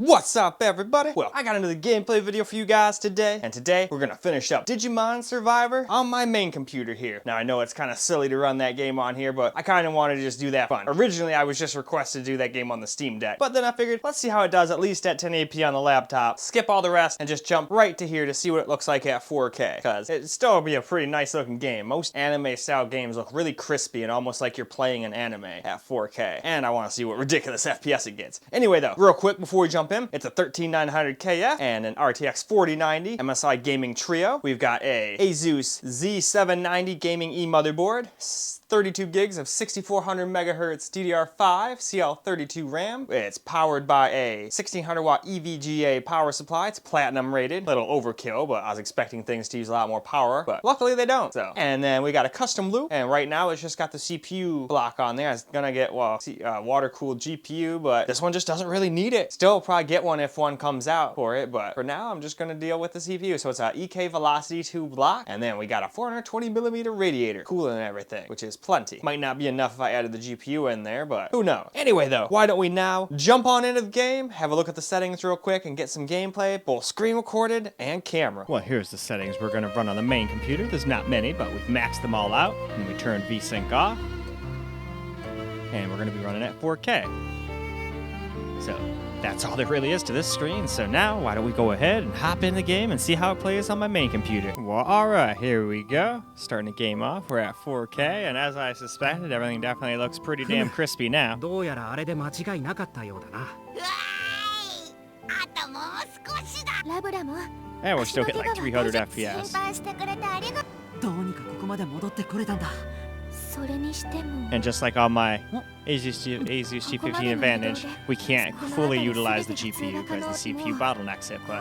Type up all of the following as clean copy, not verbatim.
What's up, everybody? Well, I got another gameplay video for you guys today, and today we're gonna finish up Digimon Survive on my main computer here. Now, I know it's kind of silly to run that game on here, but I kind of wanted to just do that fun. Originally, I was just requested to do that game on the Steam Deck, but then I figured, let's see how it does at least at 1080p on the laptop, skip all the rest, and just jump right to here to see what it looks like at 4K, because it'd still be a pretty nice looking game. Most anime-style games look really crispy and almost like you're playing an anime at 4K, and I want to see what ridiculous FPS it gets. Anyway, though, real quick before we jump in, it's a 13900KF and an RTX 4090 MSI gaming trio. We've got a ASUS Z790 gaming E motherboard, 32 gigs of 6400 megahertz DDR5 CL32 RAM. It's powered by a 1600 watt EVGA power supply. It's platinum rated. Little overkill, but I was expecting things to use a lot more power, but luckily they don't. So, and then we got a custom loop, and right now it's just got the CPU block on there. It's gonna get, well, water cooled GPU, but this one just doesn't really need it. Still probably get one if one comes out for it, but for now I'm just gonna deal with the CPU. So it's a EK Velocity 2 block, and then we got a 420mm radiator, coolant and everything, which is plenty. Might not be enough if I added the GPU in there, but who knows. Anyway though, why don't we now jump on into the game, have a look at the settings real quick, and get some gameplay, both screen recorded and camera. Well, here's the settings we're gonna run on the main computer. There's not many, but we've maxed them all out, and we turned VSync off, and we're gonna be running at 4K. So that's all there really is to this screen. So now, why don't we go ahead and hop in the game and see how it plays on my main computer. Well, alright, here we go. Starting the game off, we're at 4K, and as I suspected, everything definitely looks pretty damn crispy now. And we're still getting like 300 FPS. And just like on my ASUS G15 Advantage, we can't fully utilize the GPU because the CPU bottlenecks it, but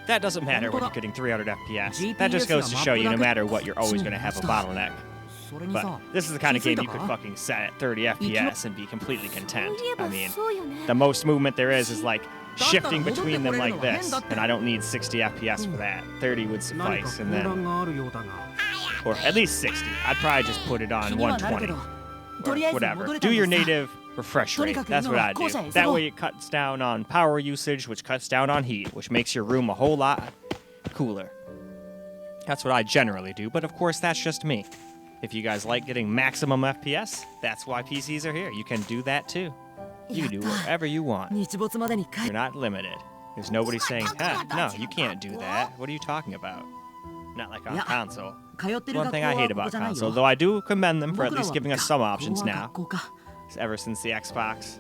that doesn't matter when you're getting 300 FPS. That just goes to show you no matter what, you're always going to have a bottleneck. But this is the kind of game you could fucking set at 30 FPS and be completely content. I mean, the most movement there is like shifting between them like this, and I don't need 60 FPS for that. 30 would suffice, and then, or at least 60. I'd probably just put it on 120, or whatever. Do your native refresh rate. That's what I do. That way it cuts down on power usage, which cuts down on heat, which makes your room a whole lot cooler. That's what I generally do, but of course that's just me. If you guys like getting maximum FPS, that's why PCs are here. You can do that too. You can do whatever you want. You're not limited. There's nobody saying, no, you can't do that. What are you talking about? Not like on console. One thing I hate about console, though I do commend them for at least giving us some options now. Ever since the Xbox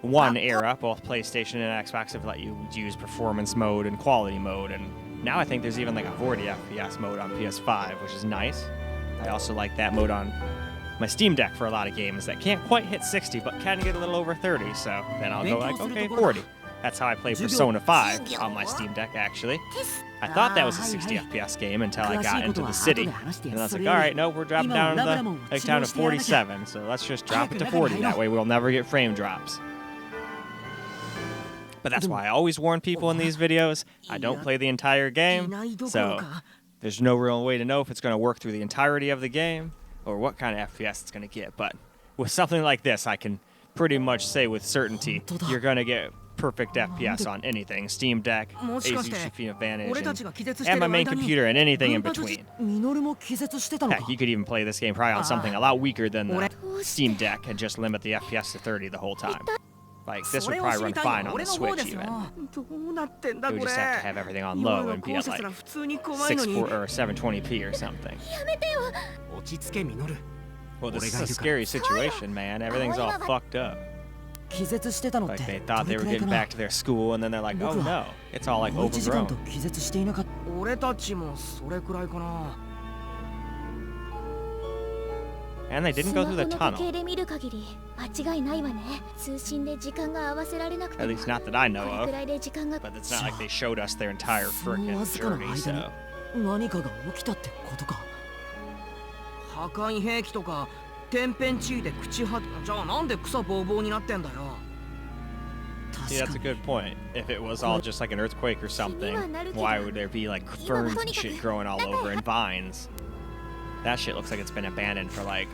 One era, both PlayStation and Xbox have let you use performance mode and quality mode, and now I think there's even like a 40 FPS mode on PS5, which is nice. I also like that mode on my Steam Deck for a lot of games that can't quite hit 60, but can get a little over 30, so then I'll go like, okay, 40. That's how I play Persona 5 on my Steam Deck, actually. I thought that was a 60 FPS game until I got into the city, and I was like, alright, no, we're dropping down to 47, so let's just drop it to 40, that way we'll never get frame drops. But that's why I always warn people in these videos, I don't play the entire game, so there's no real way to know if it's going to work through the entirety of the game, or what kind of FPS it's going to get. But with something like this, I can pretty much say with certainty, you're going to get perfect FPS on anything. Steam Deck, ASUS G15 Advantage, and my main computer, and anything in between. Heck, you could even play this game probably on something a lot weaker than the Steam Deck and just limit the FPS to 30 the whole time. Like, this would probably run fine on the Switch, even. It would just have to have everything on low and be at, like, 720p or something. Well, this is a scary situation, man. Everything's all fucked up. Like, they thought they were getting back to their school, and then they're like, oh no, it's all, like, overgrown. And they didn't go through the tunnel. At least not that I know of. But it's not like they showed us their entire frickin' journey, so. See, that's a good point. If it was all just like an earthquake or something, why would there be like ferns and shit growing all over and vines? That shit looks like it's been abandoned for like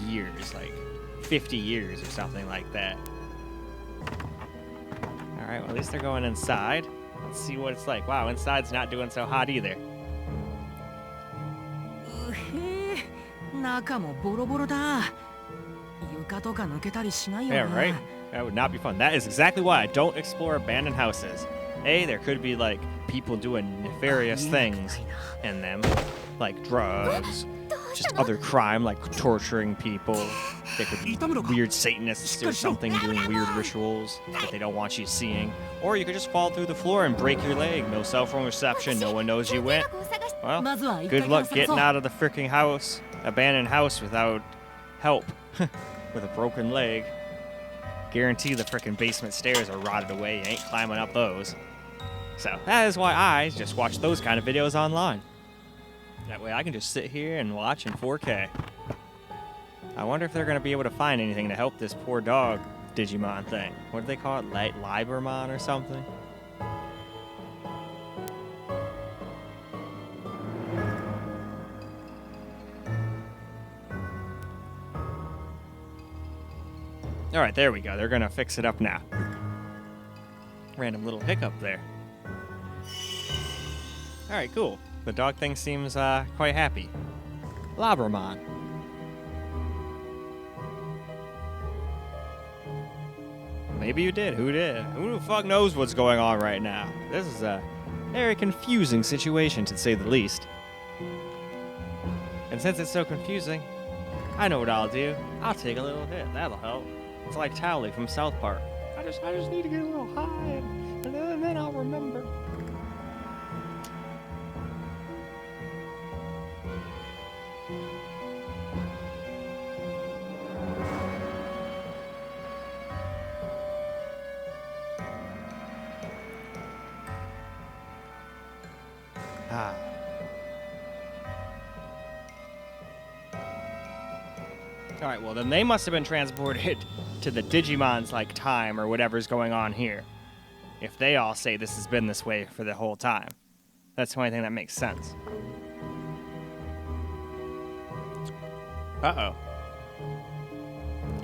years, like 50 years or something like that. Alright, well, at least they're going inside. Let's see what it's like. Wow, inside's not doing so hot either. Yeah, right? That would not be fun. That is exactly why I don't explore abandoned houses. A, there could be, like, people doing nefarious things in them, like drugs, just other crime, like torturing people. There could be weird Satanists or something doing weird rituals that they don't want you seeing. Or you could just fall through the floor and break your leg. No cell phone reception, no one knows you went. Well, good luck getting out of the freaking house, abandoned house, without help. With a broken leg. Guarantee the freaking basement stairs are rotted away. You ain't climbing up those. So that is why I just watch those kind of videos online. That way I can just sit here and watch in 4K. I wonder if they're going to be able to find anything to help this poor dog Digimon thing. What do they call it? Libermon or something? Alright, there we go. They're going to fix it up now. Random little hiccup there. Alright, cool. The dog thing seems quite happy. Libermon. Maybe you did. Who did? Who the fuck knows what's going on right now? This is a very confusing situation, to say the least. And since it's so confusing, I know what I'll do. I'll take a little hit. That'll help. It's like Towley from South Park. I just need to get a little high, and then I'll remember. Ah. Alright, well then they must have been transported to the Digimon's, like, time or whatever's going on here. If they all say this has been this way for the whole time. That's the only thing that makes sense. Uh-oh.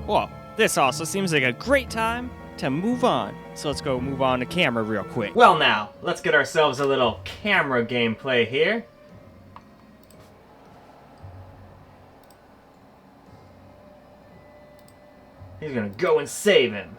Well, this also seems like a great time to move on. So let's go move on to camera real quick. Well now, let's get ourselves a little camera gameplay here. He's gonna go and save him.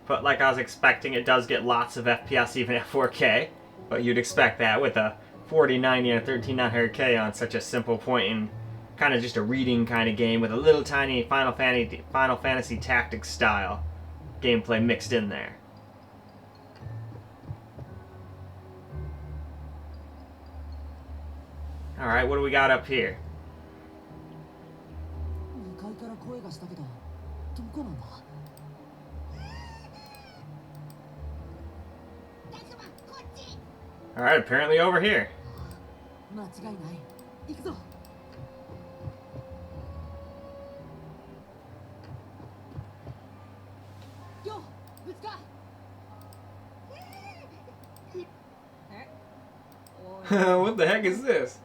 But like I was expecting, it does get lots of FPS even at 4K. But you'd expect that with a 4090 and a 13900K on such a simple point in kind of just a reading kind of game with a little tiny Final Fantasy Tactics style gameplay mixed in there. Alright, what do we got up here? Alright, apparently over here. What the heck is this?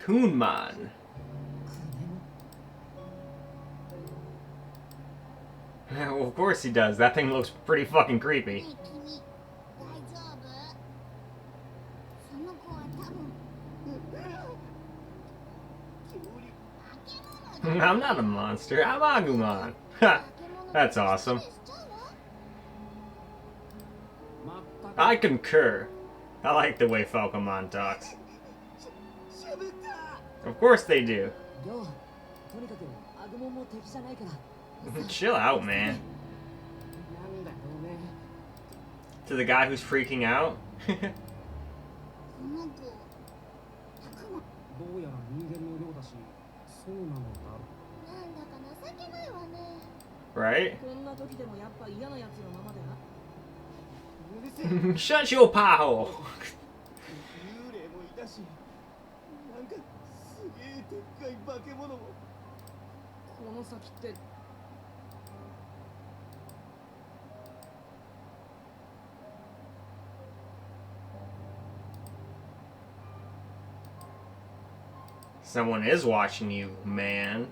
Kunmon. Well, of course he does. That thing looks pretty fucking creepy. I'm not a monster. I'm Agumon. Ha! That's awesome. I concur. I like the way Falcomon talks. Of course they do. Chill out, man. To the guy who's freaking out? Right? Shut your pie hole! Someone is watching you, man.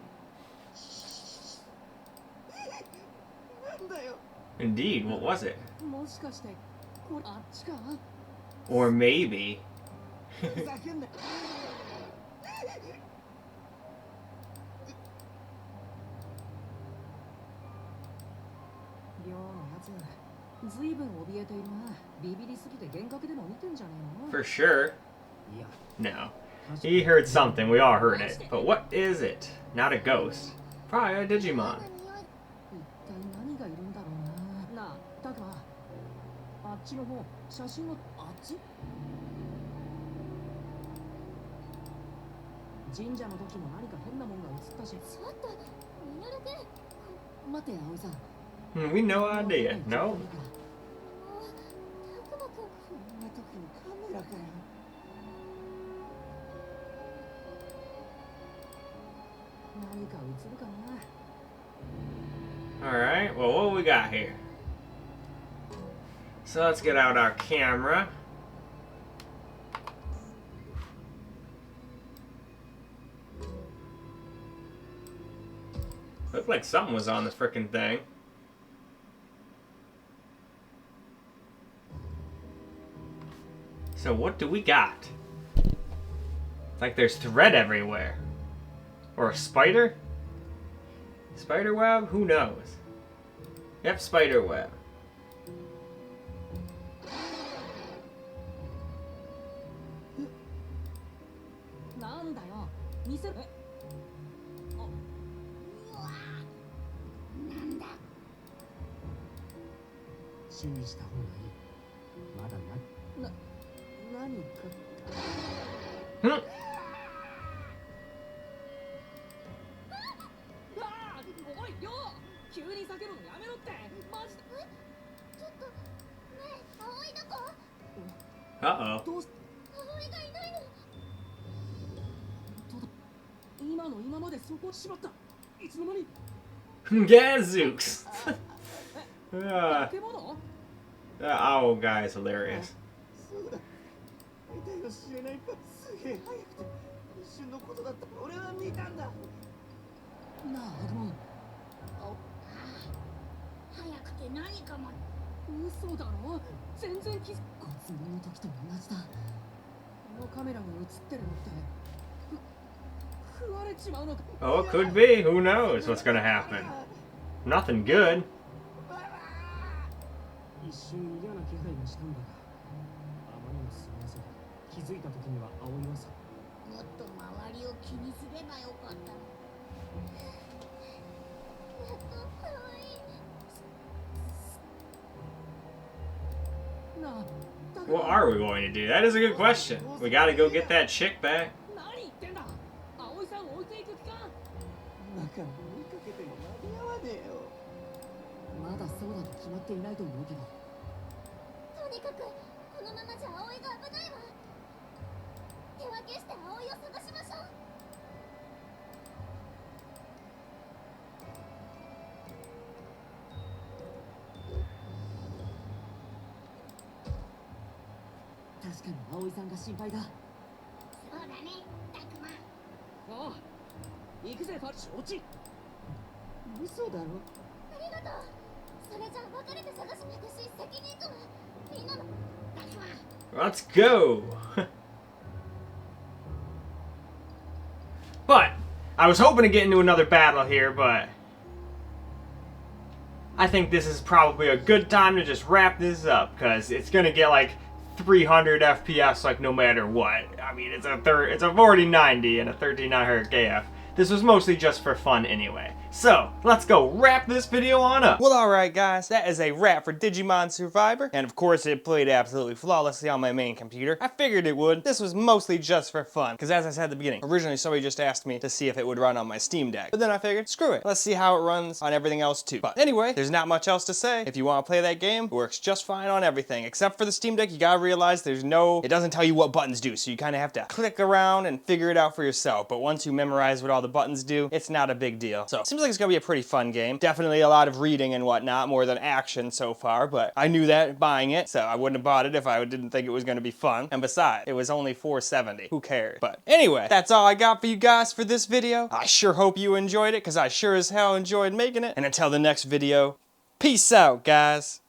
Indeed, what was it? Or maybe. For sure. No. He heard something, we all heard it. But what is it? Not a ghost. Probably a Digimon. We no idea. No? Alright, well, what we got here? So let's get out our camera. Looked like something was on the frickin' thing. So what do we got? It's like there's thread everywhere. Or a spider? Spider web? Who knows? Yep, spider web. Hmm. Uh-oh. Gazooks! The owl guy is hilarious. Oh, it could be. Who knows what's gonna happen? Nothing good. What are we going to do? That is a good question. We gotta go get that chick back. Let's go! But, I was hoping to get into another battle here, but I think this is probably a good time to just wrap this up, because it's gonna get like 300 FPS like no matter what. I mean, it's a 4090 and a 1390 KF. This was mostly just for fun anyway. So, let's go wrap this video on up. Well, alright guys, that is a wrap for Digimon Survive. And of course it played absolutely flawlessly on my main computer. I figured it would. This was mostly just for fun, because as I said at the beginning, originally somebody just asked me to see if it would run on my Steam Deck. But then I figured, screw it. Let's see how it runs on everything else too. But anyway, there's not much else to say. If you want to play that game, it works just fine on everything. Except for the Steam Deck, you gotta realize it doesn't tell you what buttons do, so you kind of have to click around and figure it out for yourself. But once you memorize what all the buttons do, it's not a big deal. So, seems like it's gonna be a pretty fun game. Definitely a lot of reading and whatnot, more than action so far, but I knew that buying it, so I wouldn't have bought it if I didn't think it was gonna be fun. And besides, it was only $4.70. Who cares? But anyway, that's all I got for you guys for this video. I sure hope you enjoyed it, because I sure as hell enjoyed making it. And until the next video, peace out, guys.